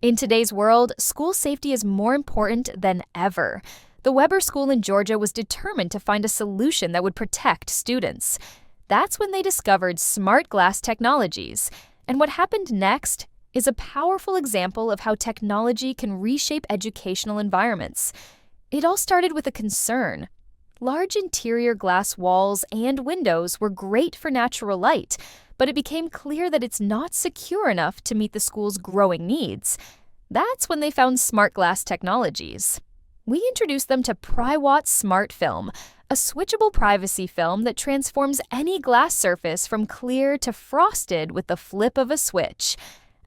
In today's world, school safety is more important than ever. The Weber School in Georgia was determined to find a solution that would protect students. That's when they discovered smart glass technologies. And what happened next is a powerful example of how technology can reshape educational environments. It all started with a concern. Large interior glass walls and windows were great for natural light, but it became clear that it's not secure enough to meet the school's growing needs. That's when they found smart glass technologies. We introduced them to Prywatt Smart Film, a switchable privacy film that transforms any glass surface from clear to frosted with the flip of a switch.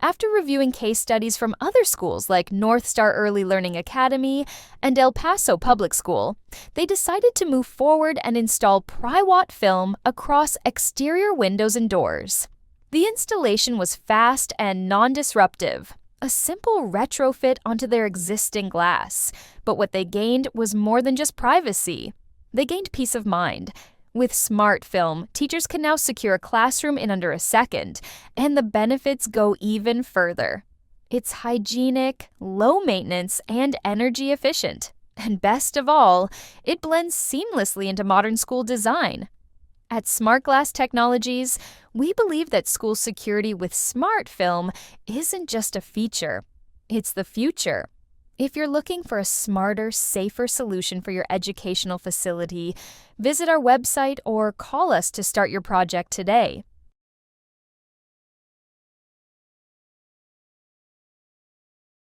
After reviewing case studies from other schools like North Star Early Learning Academy and El Paso Public School, they decided to move forward and install Prywatt film across exterior windows and doors. The installation was fast and non-disruptive, a simple retrofit onto their existing glass. But what they gained was more than just privacy. They gained peace of mind. With Smart Film, teachers can now secure a classroom in under a second, and the benefits go even further. It's hygienic, low maintenance, and energy efficient. And best of all, it blends seamlessly into modern school design. At Smart Glass Technologies, we believe that school security with Smart Film isn't just a feature, it's the future. If you're looking for a smarter, safer solution for your educational facility, visit our website or call us to start your project today.